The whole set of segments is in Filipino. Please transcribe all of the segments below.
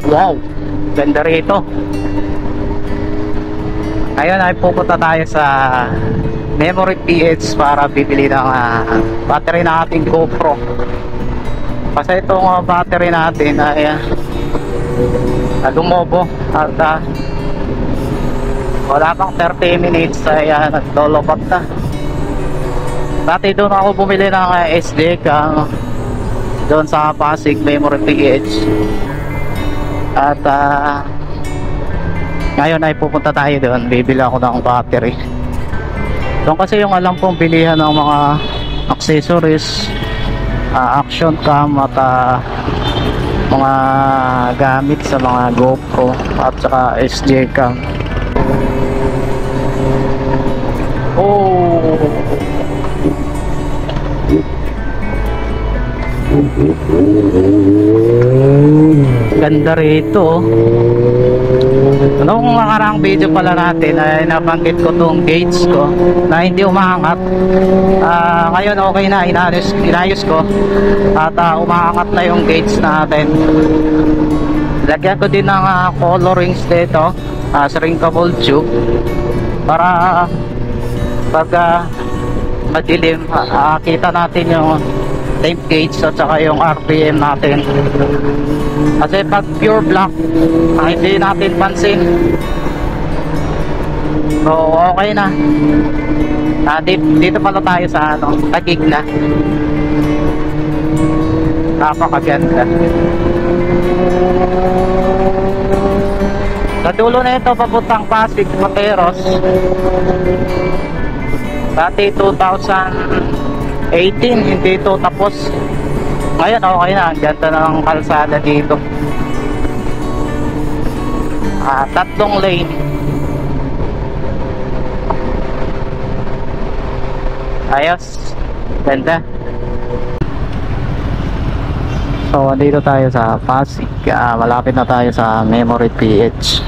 Wow, ganda rito. Ngayon ay pupunta tayo sa Memory PH para bibili ng battery na ating GoPro. Kasi itong battery natin ay lumobo at wala pang 30 minutes ay naglolobot na. Dati doon ako bumili ng SD cam doon sa Pasig Memory PH. At ngayon ay pupunta tayo doon, bibili ako ng battery. Doon kasi yung alam kong bilihan ng mga accessories, action cam at mga gamit sa mga GoPro at saka SJ cam. Oh, ganda rito. Noong nakaraang video pala natin ay nabanggit ko tong gauge ko na hindi umaangat. Ngayon okay na, inayos ko at umaangat na yung gauge natin. Lagyan ko din ng colorings dito, shrinkable tube, para pag madilim kita natin yung temp gauge at saka yung RPM natin. Kasi pag pure black hindi natin pansin. So okay na. Dito pala tayo sa Taguig na. Napakaganda. Sa dulo na ito papuntang Pasig, Materos. Dati 2018 hindi ito tapos. Ngayon okay na, ang ganda na ng kalsada dito. 3 lane. Ayos, ganda. So dito tayo sa Pasig, malapit na tayo sa Memory PH.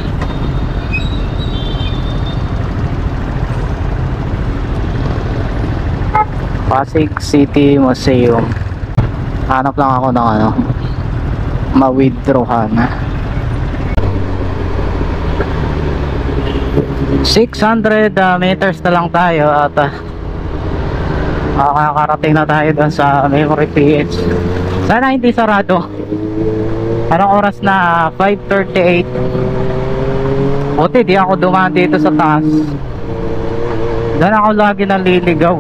Pasig City Museum. Hanap lang ako ng ma-withdrawhan. 600 meters na lang tayo at makakarating na tayo dun sa Memory PH. Sana hindi sarado. Anong oras na? 5:38. Buti di ako dumaan dito sa taas. Doon ako lagi naliligaw.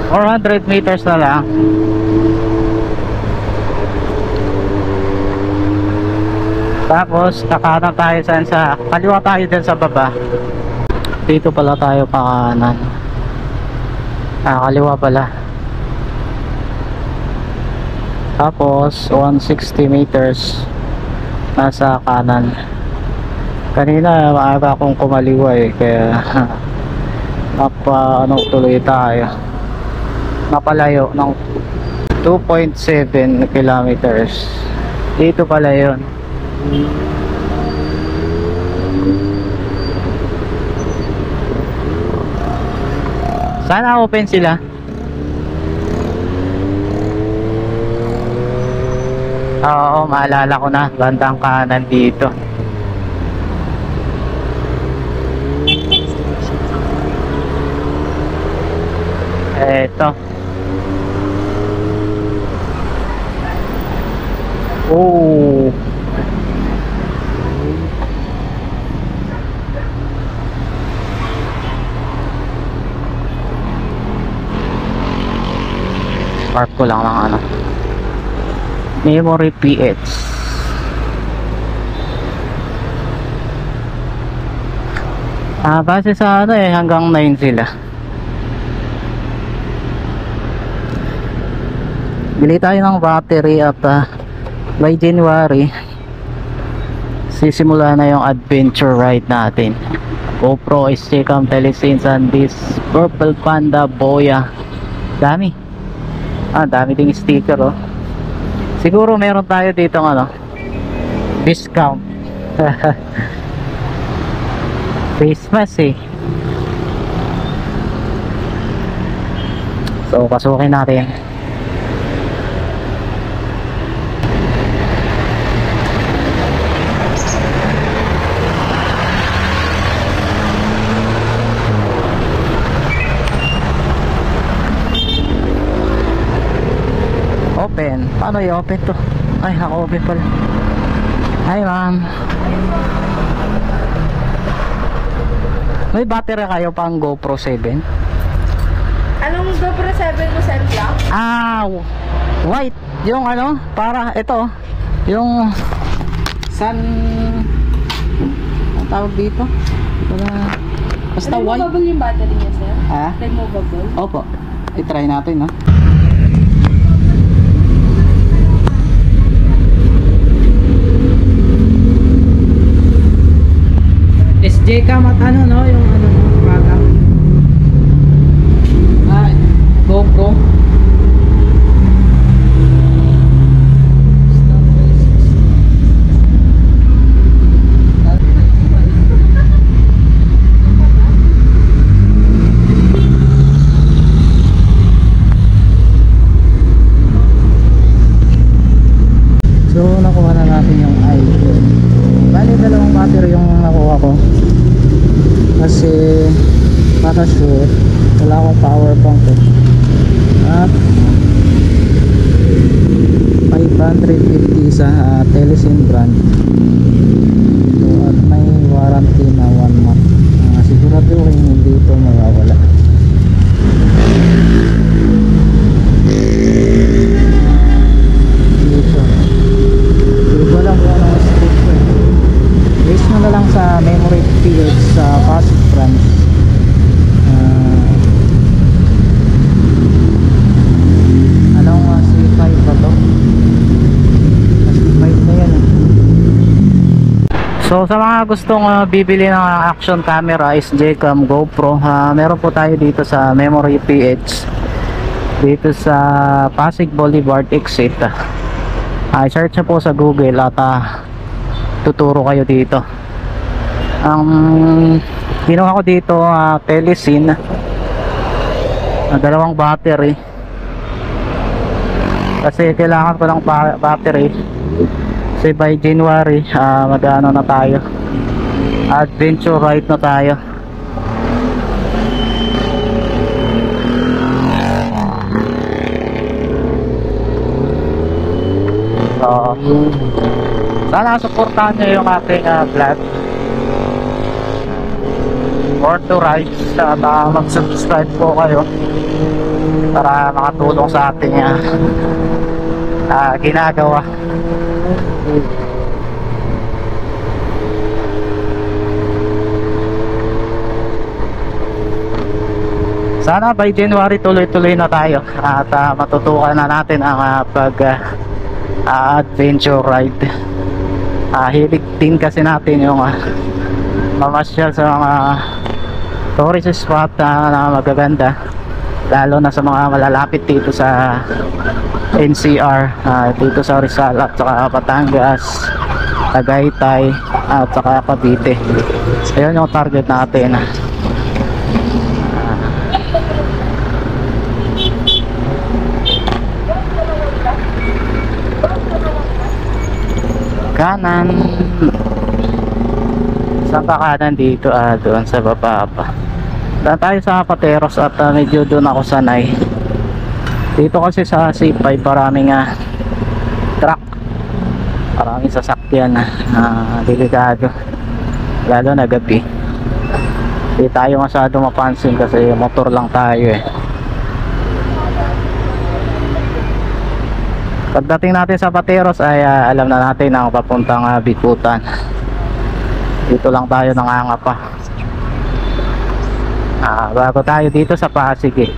400 meters na lang. Tapos kakanan tayo sa kaliwa tayo din sa baba. Dito pala tayo pakanan. Kaliwa pala. Tapos 160 meters nasa kanan. Kanina maaga akong kumaliwa kaya tuloy tayo. Napalayo ng 2.7 kilometers. Dito pala yun. Sana open sila. Oo, maalala ko na, bandang kanan dito. Eto. Oh. Park ko lang ng Memory PH. Base sa hanggang 9 sila. Bili tayo ng battery at by January sisimula na yung adventure ride natin. GoPro, SJCam, Telesins, and this Purple Panda Boya. Dami. Dami ding sticker Siguro meron tayo dito discount. Christmas So pasukin natin. Open. Paano i-open to? Ay, naka-open pala. Hi ma'am. May battery kayo pang GoPro 7? Anong GoPro 7 mo, Sir Black? White. Yung ano, para ito. Yung sun... Ang tawag dito? Basta white. Removable yung battery niya, sir? Ha? Removable? Opo. I-try natin, no? SJ cam at ano, no? Yung ano, product. GoPro. So nakuha na natin yung iPhone. Bali dalawang battery yung nakuha ko. Kasi para sure wala akong power bank eh. At 550 sa Telesin brand. So, at may warranty na 1 month. Sigurado rin hindi ito mawawala. Dito. Hindi ko alam kung anong script ko eh. Base mo na lang sa memory field sa Pasig branch. Anong C5 ba to? C5 na yan eh. So sa mga gustong bibili ng action camera is Jcam GoPro, meron po tayo dito sa Memory PH dito sa Pasig Boulevard exit. Search na po sa Google at tuturo kayo dito. Ang kinuha ko dito Telesin, dalawang battery kasi kailangan ko ng battery kasi by January mag-ano na tayo, adventure ride na tayo. So sana supportahan nyo yung ating vlog or to ride at mag-subscribe po kayo para makatulong sa ating ginagawa. Sana by January tuloy-tuloy na tayo at matutukan na natin ang adventure ride. Hilig din kasi natin yung mamasyal sa mga tourist spot na magaganda, lalo na sa mga malalapit dito sa NCR, dito sa Rizal at saka Batangas, Tagaytay at saka Cavite. Ayun yung target natin. Kanan. Saan ka kanan dito? Doon sa baba pa. Daan tayo sa Pateros at medyo doon ako sanay. Dito kasi sa C5 maraming truck, maraming sasakyan, delikado lalo na gabi. Hindi tayo masyado mapansin kasi motor lang tayo eh. Pagdating natin sa Pateros ay alam na natin ang papuntang Bikutan. Dito lang tayo nangangapa. Bago tayo dito sa Pasig eh.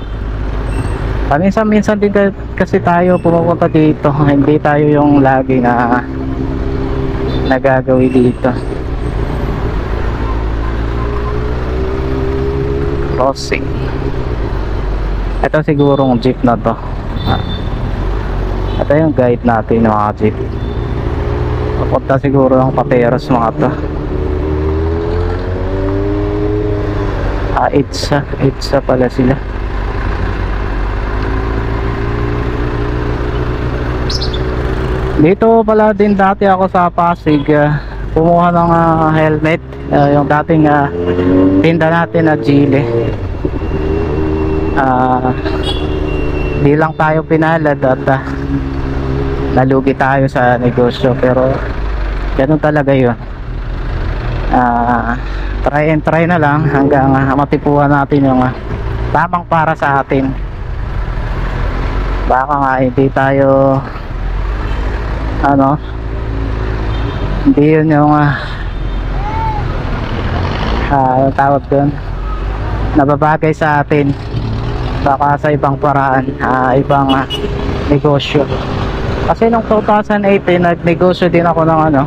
Paminsan-minsan din kasi tayo pumupunta dito. Hindi tayo yung lagi na nagagawi dito. Crossing. Ito sigurong jeep na to. Ito yung guide natin ng mga jeep. Papunta siguro ng Pateros mga to. Itza pala sila. Dito pala din dati ako sa Pasig, kumuha ng helmet, yung dating tinda natin na Gile. Di lang tayo pinalad at nalugi tayo sa negosyo, pero ganun talaga yun. Try and try na lang hanggang matipuan natin yung tamang para sa atin. Baka nga hindi tayo hindi yun yung yung tawag doon, nababagay sa atin. Baka sa ibang paraan, ibang negosyo. Kasi nung 2018 nagnegosyo din ako ng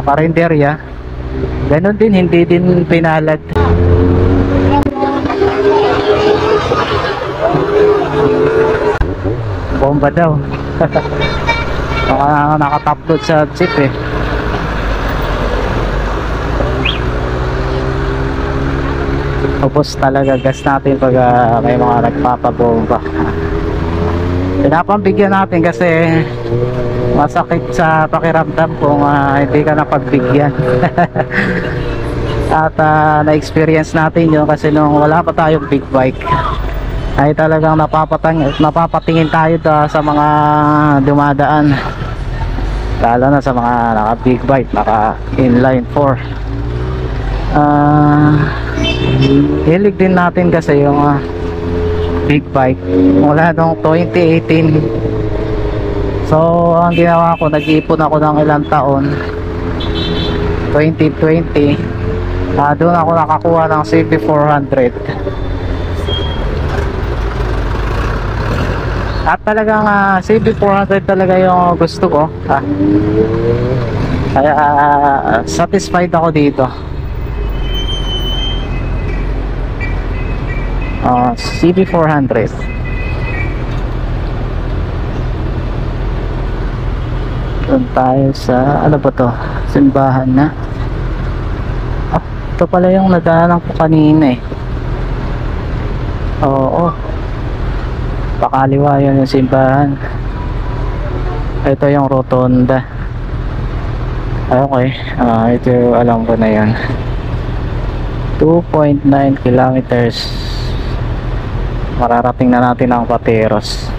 karinderya. Ganon din, hindi din pinalad. Bomba daw. Nakataplot sa jeep eh. Ubos talaga gas natin pag may mga nagpapabomba. Pinapambigyan natin kasi masakit sa pakiramdam kung hindi ka napagbigyan. At na-experience natin yun kasi nung wala pa tayong big bike ay talagang napapatingin tayo sa mga dumadaan, lalo na sa mga naka big bike, naka inline 4. Hilig din natin kasi yung big bike mula noong 2018. So ang ginawa ko, nag-iipon ako ng ilang taon. 2020 doon ako nakakuha ng CB400. At talagang CB400 talaga yung gusto ko. Kaya satisfied ako dito. CB400. Doon tayo sa ano ba to? Simbahan na. Ito pala yung nadaanan ko kanina eh. Oo. Pakaliwa yun yung simbahan. Ito yung rotonda. Okay. Ito alam ko na yan. 2.9 kilometers. Mararating na natin ang Pateros.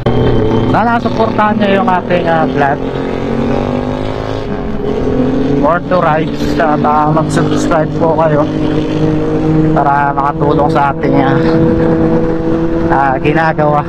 Sana suportahan nyo yung ating vlog. More to rides. At mag-subscribe po kayo para makatulong sa ating ginagawa.